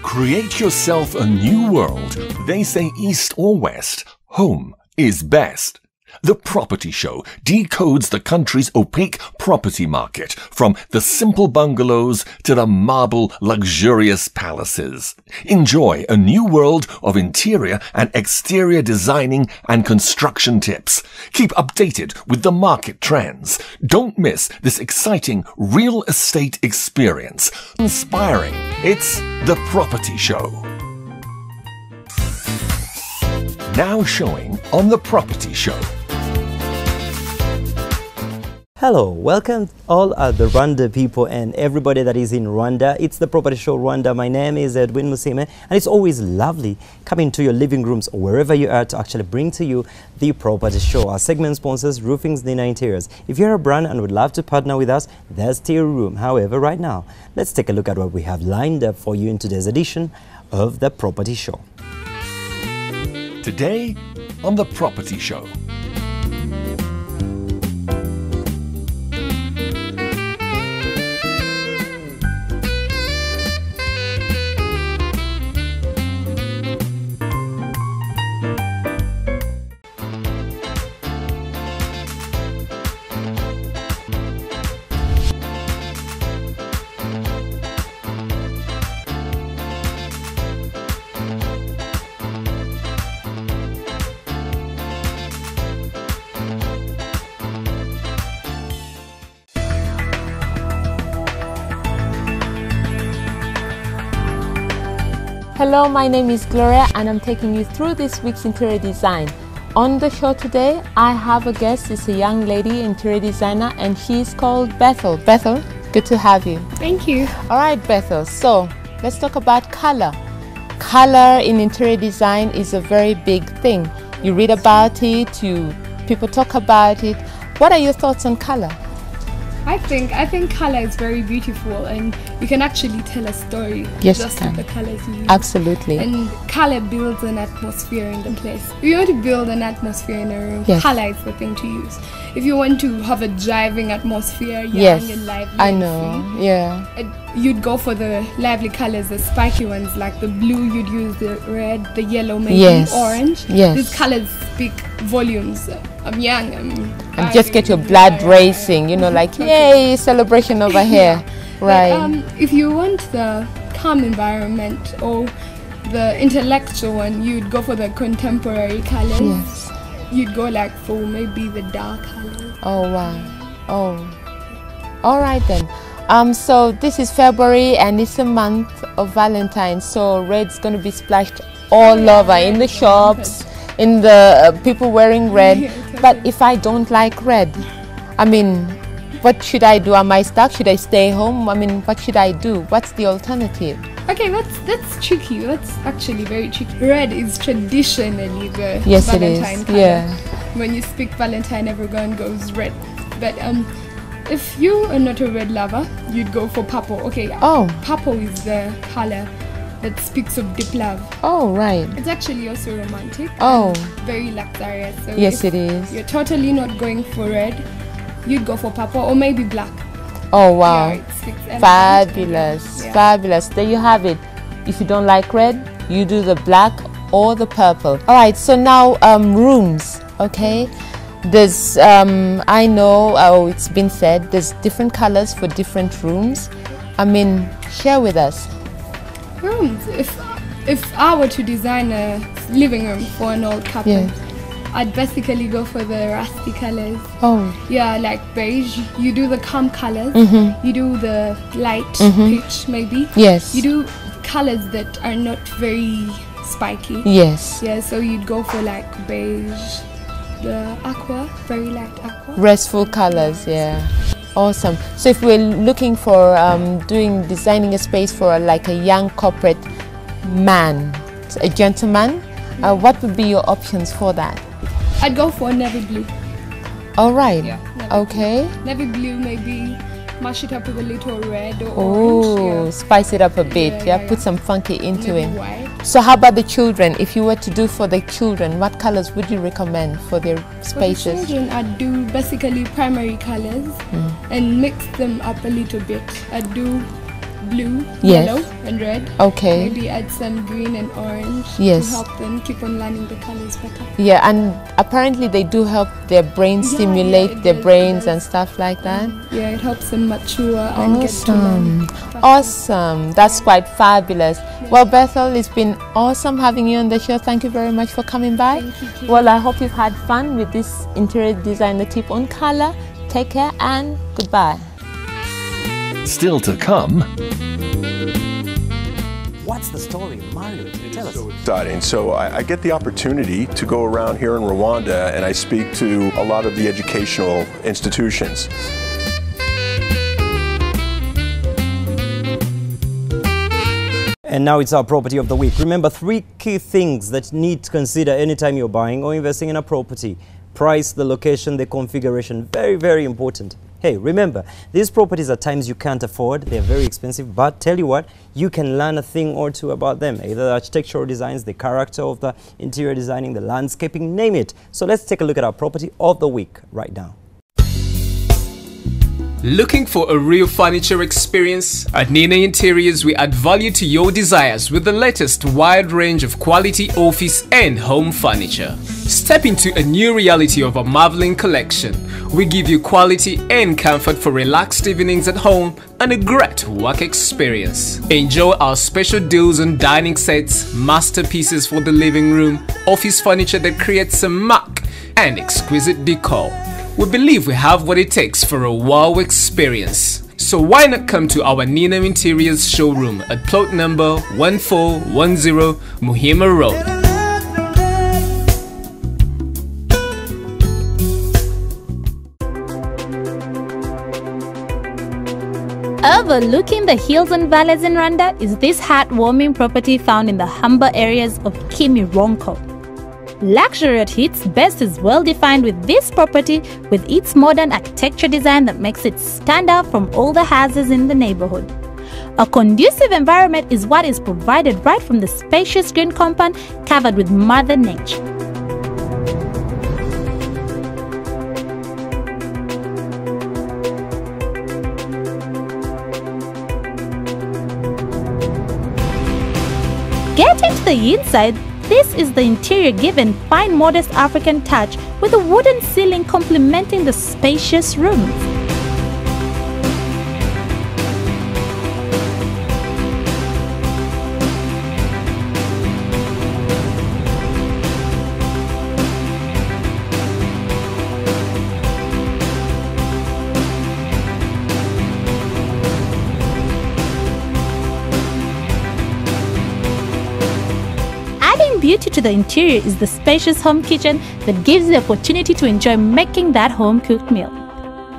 Create yourself a new world. They say east or west, home is best. The Property Show decodes the country's opaque property market, from the simple bungalows to the marble luxurious palaces. Enjoy a new world of interior and exterior designing and construction tips. Keep updated with the market trends. Don't miss this exciting real estate experience. Inspiring. It's The Property Show. Now showing on The Property Show. Hello, welcome all the Rwanda people and everybody that is in Rwanda. It's the Property Show Rwanda. My name is Edwin Musime, and it's always lovely coming to your living rooms or wherever you are to actually bring to you the Property Show. Our segment sponsors Roofing Nina Interiors. If you're a brand and would love to partner with us, there's still room. However, right now, let's take a look at what we have lined up for you in today's edition of the Property Show. Today on The Property Show. Hello, my name is Gloria and I'm taking you through this week's interior design. On the show today, I have a guest. It's a young lady interior designer and she's called Bethel. Bethel, good to have you. Thank you. All right, Bethel, so let's talk about color. Color in interior design is a very big thing. You read about it, people talk about it. What are your thoughts on color? I think color is very beautiful and you can actually tell a story just with the colors you use. Absolutely. And color builds an atmosphere in the place. If you want to build an atmosphere in a room, color is the thing to use. If you want to have a driving atmosphere, young and lively, I know, you'd go for the lively colors, the spiky ones like the blue. You'd use the red, the yellow, maybe orange. These colors speak volumes. I'm young. And just get your blood racing, you know, like, yay, celebration over here. Right. But, if you want the calm environment or the intellectual one, you'd go for the contemporary colors. Yes. You'd go like for maybe the dark colors. Oh, wow. Oh. All right then. So this is February and it's a month of Valentine's. So red's going to be splashed all over in the shops, in the people wearing red. But if I don't like red, I mean, what should I do? Am I stuck? Should I stay home? I mean, what should I do? What's the alternative? Okay, that's tricky. That's actually very tricky. Red is traditionally the Valentine color. Yeah. When you speak Valentine, everyone goes red. But if you are not a red lover, you'd go for purple. Okay. Purple is the color that speaks of deep love. Oh, right. It's actually also romantic. Oh. Very luxurious. So yes, it is. You're totally not going for red, you'd go for purple or maybe black. Oh, wow. Yeah, fabulous. Yeah. Fabulous. There you have it. If you don't like red, you do the black or the purple. All right, so now rooms, okay? There's, I know, it's been said, there's different colors for different rooms. I mean, share with us. Rooms. If I were to design a living room for an old couple, I'd basically go for the rusty colors. Oh. Yeah, like beige. You do the calm colors. You do the light peach, maybe. Yes. You do colors that are not very spiky. Yes. Yeah, so you'd go for like beige, the aqua, very light aqua. Restful colors, yeah. Awesome. So if we're looking for designing a space for like a young corporate man, a gentleman, what would be your options for that? I'd go for navy blue. All right. Yeah. Okay. Navy blue, maybe mash it up with a little red or orange. Yeah. Spice it up a bit. Yeah, put some funky into maybe it. White. So how about the children? If you were to do for the children, what colors would you recommend for their spaces? For the children, I'd do basically primary colors and mix them up a little bit. I'd do blue, Yes. yellow, and red. Okay. Maybe add some green and orange Yes. to help them keep on learning the colors better. Yeah, and apparently they do help their brain stimulate it their does, brains it and does. stuff like that. Yeah, it helps them mature and get to learn faster. Awesome. That's quite fabulous. Well, Bethel, it's been awesome having you on the show. Thank you very much for coming by. Thank you, Kate. Well, I hope you've had fun with this interior designer tip on color. Take care and goodbye. Still to come. What's the story, Mario? Tell us. So exciting. So I get the opportunity to go around here in Rwanda and I speak to a lot of the educational institutions. And now it's our property of the week. Remember, 3 key things that you need to consider anytime you're buying or investing in a property. Price, the location, the configuration. Very, very important. Hey, remember, these properties at times you can't afford. They're very expensive, but tell you what, you can learn a thing or two about them. Either the architectural designs, the character of the interior designing, the landscaping, name it. So let's take a look at our property of the week right now. Looking for a real furniture experience? At Nina Interiors, we add value to your desires with the latest wide range of quality office and home furniture. Step into a new reality of a marveling collection. We give you quality and comfort for relaxed evenings at home and a great work experience. Enjoy our special deals on dining sets, masterpieces for the living room, office furniture that creates a mark, and exquisite decor. We believe we have what it takes for a wow experience. So why not come to our Nina Interiors showroom at plot number 1410 Muhima Road. Overlooking the hills and valleys in Rwanda is this heartwarming property found in the humber areas of Kimironko. Luxury at its best is well defined with this property, with its modern architecture design that makes it stand out from all the houses in the neighborhood. A conducive environment is what is provided right from the spacious green compound covered with Mother Nature. Getting to the inside, this is the interior given fine modest African touch with a wooden ceiling complementing the spacious rooms. Beauty to the interior is the spacious home kitchen that gives the opportunity to enjoy making that home-cooked meal.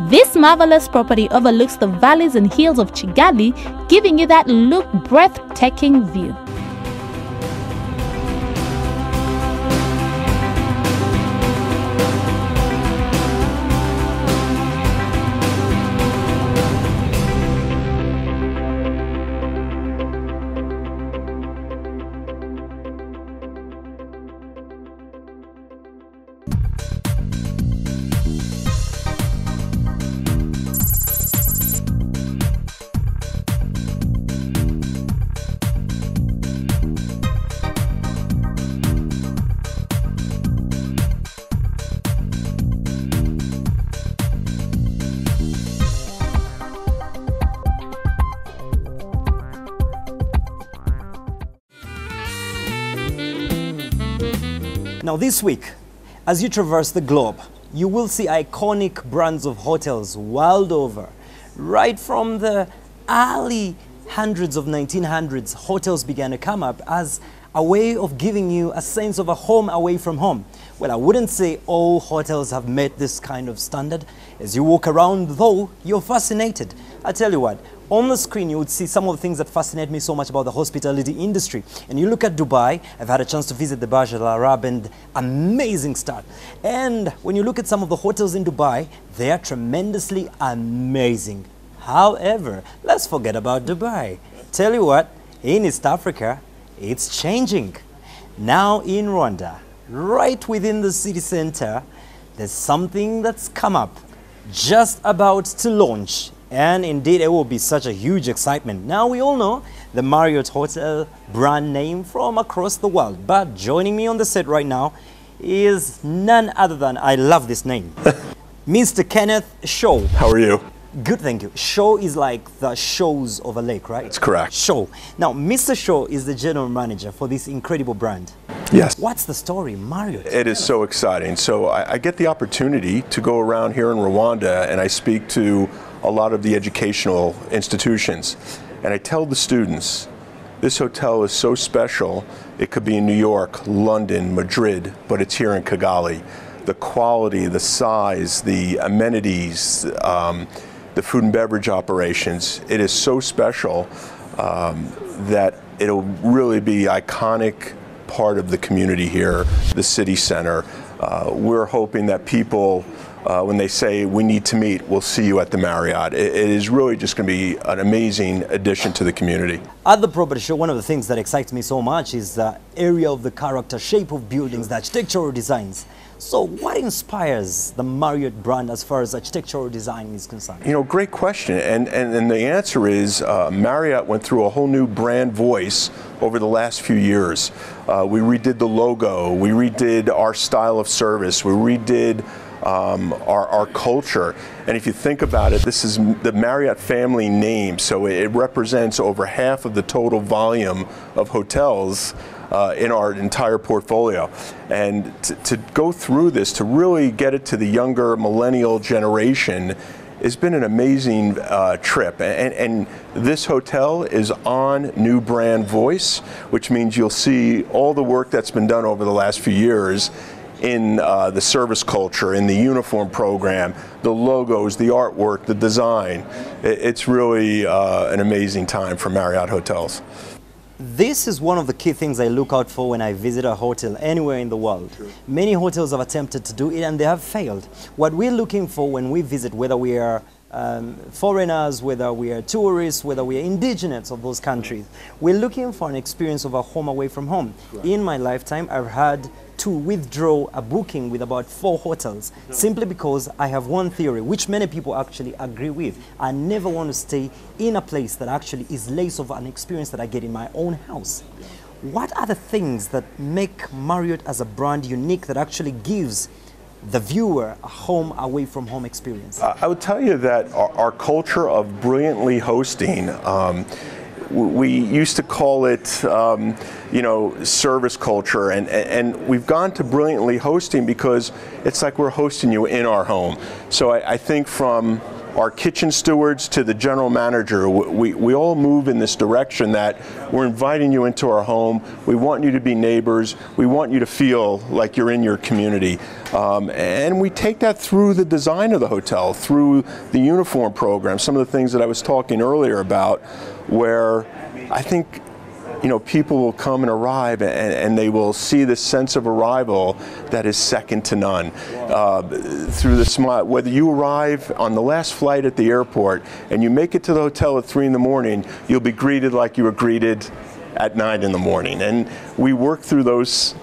This marvelous property overlooks the valleys and hills of Kigali, giving you that breathtaking view. Now this week, as you traverse the globe, you will see iconic brands of hotels world over. Right from the early hundreds of 1900s, hotels began to come up as a way of giving you a sense of a home away from home. Well, I wouldn't say all hotels have met this kind of standard. As you walk around, though, you're fascinated. I tell you what, on the screen you would see some of the things that fascinate me so much about the hospitality industry. And you look at Dubai, I've had a chance to visit the Burj Al Arab, and amazing start. And when you look at some of the hotels in Dubai, they are tremendously amazing. However, let's forget about Dubai. Tell you what, in East Africa, it's changing. Now in Rwanda, right within the city center, there's something that's come up, just about to launch And indeed, it will be such a huge excitement. Now, we all know the Marriott Hotel brand name from across the world. But joining me on the set right now is none other than, I love this name, Mr. Kenneth Shaw. How are you? Good, thank you. Shaw is like the shows of a lake, right? That's correct. Shaw. Now, Mr. Shaw is the general manager for this incredible brand. Yes. What's the story, Marriott? It is so exciting. So I get the opportunity to go around here in Rwanda and I speak to a lot of the educational institutions. And I tell the students, this hotel is so special, it could be in New York, London, Madrid, but it's here in Kigali. The quality, the size, the amenities, the food and beverage operations, it is so special that it'll really be iconic part of the community here, the city center. We're hoping that people, when they say we need to meet, we'll see you at the Marriott. It is really just going to be an amazing addition to the community. At the property show, one of the things that excites me so much is the area of the character, shape of buildings, the architectural designs. So what inspires the Marriott brand as far as architectural design is concerned? You know, great question. And the answer is Marriott went through a whole new brand voice over the last few years. We redid the logo, we redid our style of service, we redid our culture. And if you think about it, this is the Marriott family name, so it represents over half of the total volume of hotels in our entire portfolio. And to go through this, to really get it to the younger millennial generation, has been an amazing trip. And this hotel is on new brand voice, which means you'll see all the work that's been done over the last few years in the service culture, in the uniform program, the logos, the artwork, the design. It's really an amazing time for Marriott Hotels. This is one of the key things I look out for when I visit a hotel anywhere in the world. Sure. Many hotels have attempted to do it and they have failed. What we're looking for when we visit, whether we are foreigners, whether we are tourists, whether we are indigenous of those countries, we're looking for an experience of a home away from home. Right. In my lifetime, I've had to withdraw a booking with about 4 hotels, simply because I have one theory, which many people actually agree with. I never want to stay in a place that actually is less of an experience that I get in my own house. What are the things that make Marriott as a brand unique that actually gives the viewer a home away from home experience? I would tell you that our culture of brilliantly hosting, we used to call it, you know, service culture, and we've gone to brilliantly hosting because it's like we're hosting you in our home. So I think from our kitchen stewards to the general manager, we all move in this direction that we're inviting you into our home. We want you to be neighbors. We want you to feel like you're in your community. And we take that through the design of the hotel, through the uniform program, some of the things that I was talking earlier about, where I think, you know, people will come and arrive and they will see this sense of arrival that is second to none. Through the smile, whether you arrive on the last flight at the airport and you make it to the hotel at 3 in the morning, you'll be greeted like you were greeted at 9 in the morning. And we work through those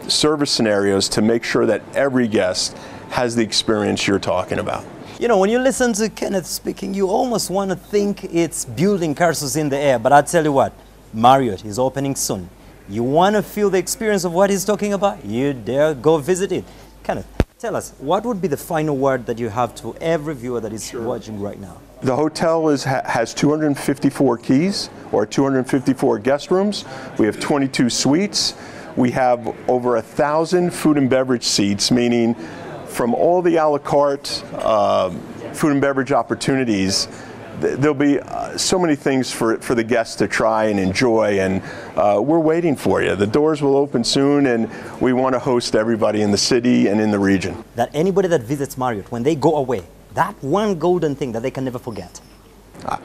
service scenarios to make sure that every guest has the experience you're talking about. You know, when you listen to Kenneth speaking, you almost want to think it's building castles in the air. But I tell you what, Marriott is opening soon. You want to feel the experience of what he's talking about? You dare go visit it. Kenneth, tell us, what would be the final word that you have to every viewer that is watching right now? The hotel has 254 keys, or 254 guest rooms. We have 22 suites. We have over 1,000 food and beverage seats, meaning from all the a la carte food and beverage opportunities, there'll be so many things for the guests to try and enjoy, and we're waiting for you. The doors will open soon, and we want to host everybody in the city and in the region. That anybody that visits Marriott, when they go away, that one golden thing that they can never forget.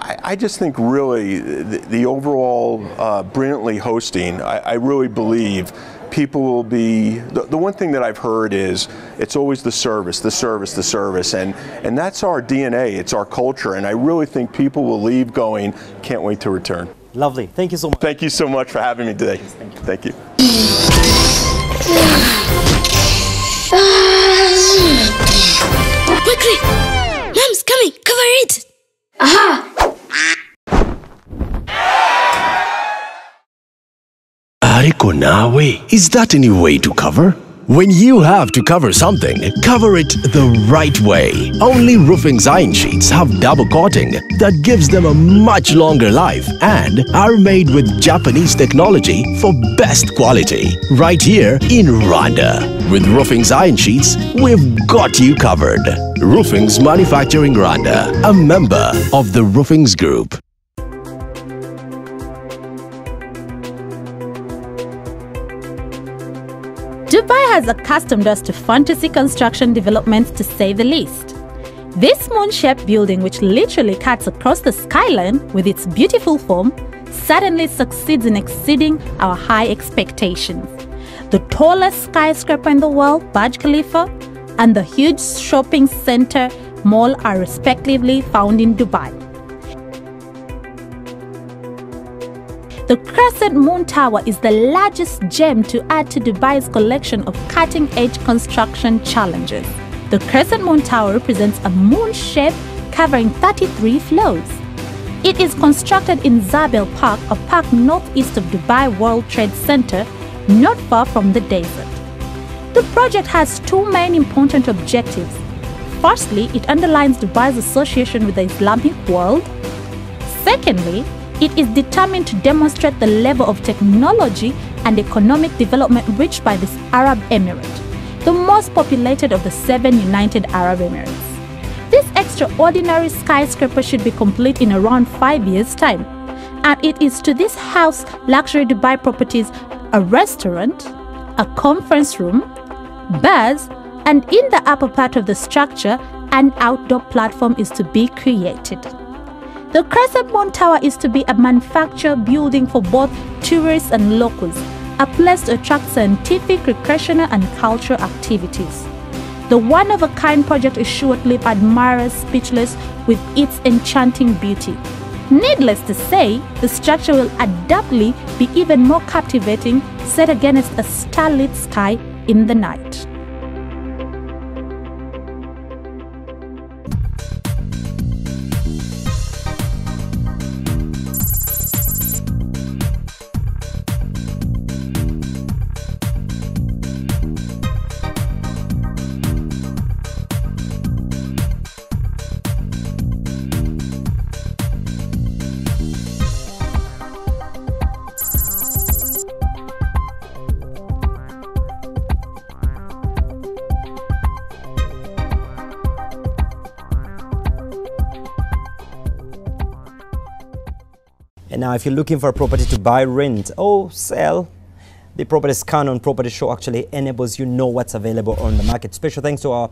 I just think really the overall brilliantly hosting, I really believe people will be, the one thing that I've heard is it's always the service, the service, the service, and that's our DNA, it's our culture, and I really think people will leave going, can't wait to return. Lovely. Thank you so much. Thank you so much for having me today. Thank you. Quickly! Mom's coming! coming! Cover it! Aha! Ariko nawe, is that any way to cover? When you have to cover something, cover it the right way. Only Roofing's iron sheets have double coating that gives them a much longer life and are made with Japanese technology for best quality. Right here in Rwanda. With Roofing's iron sheets, we've got you covered. Roofing's Manufacturing Rwanda, a member of the Roofing's Group. Dubai has accustomed us to fantasy construction developments, to say the least. This moon-shaped building, which literally cuts across the skyline with its beautiful form, suddenly succeeds in exceeding our high expectations. The tallest skyscraper in the world, Burj Khalifa, and the huge shopping center mall are respectively found in Dubai. The Crescent Moon Tower is the largest gem to add to Dubai's collection of cutting-edge construction challenges. The Crescent Moon Tower represents a moon shape covering 33 floors. It is constructed in Zabel Park, a park northeast of Dubai World Trade Center, not far from the desert. The project has two main important objectives. Firstly, it underlines Dubai's association with the Islamic world. Secondly, it is determined to demonstrate the level of technology and economic development reached by this Arab Emirate, the most populated of the 7 United Arab Emirates. This extraordinary skyscraper should be complete in around 5 years' time, and it is to this house Luxury Dubai Properties a restaurant, a conference room, bars, and in the upper part of the structure, an outdoor platform is to be created. The Crescent Moon Tower is to be a manufacture building for both tourists and locals, a place to attract scientific, recreational, and cultural activities. The one-of-a-kind project is sure to leave admirers speechless with its enchanting beauty. Needless to say, the structure will undoubtedly be even more captivating set against a starlit sky in the night. And now if you're looking for a property to buy, rent, or sell, the Property Scan on Property Show actually enables you know what's available on the market. Special thanks to our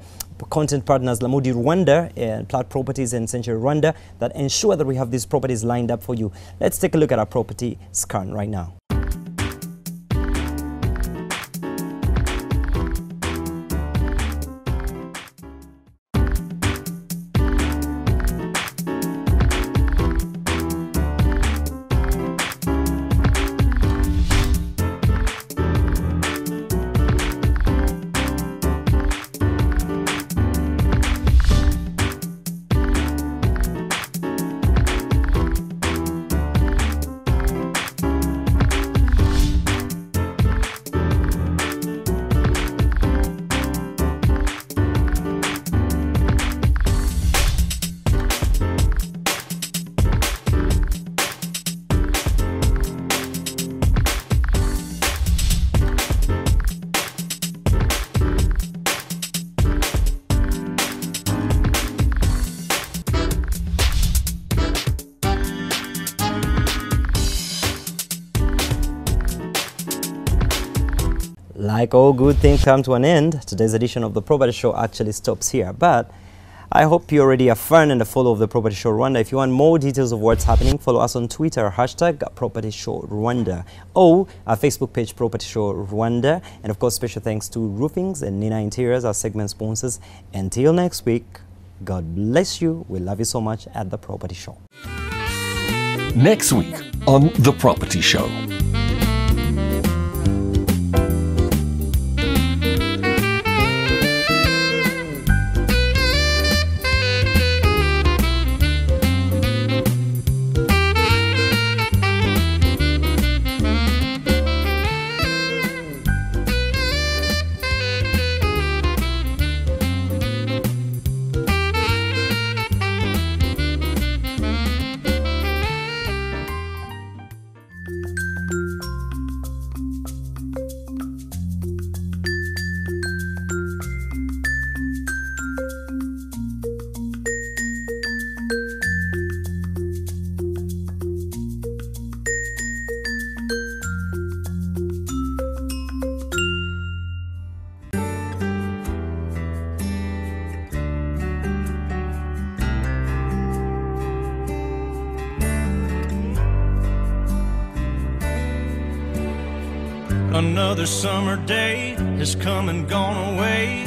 content partners Lamudi Rwanda and Plat Properties and Century Rwanda that ensure that we have these properties lined up for you. Let's take a look at our Property Scan right now. Like all good things come to an end, today's edition of the Property Show actually stops here. But I hope you're already a fan and a follower of the Property Show Rwanda. If you want more details of what's happening, follow us on Twitter, hashtag Property Show Rwanda, or our Facebook page, Property Show Rwanda. And of course, special thanks to Roofings and Nina Interiors, our segment sponsors. Until next week, God bless you. We love you so much at the Property Show. Next week on The Property Show. Another summer day has come and gone away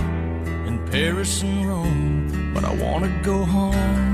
in Paris and Rome, but I wanna go home.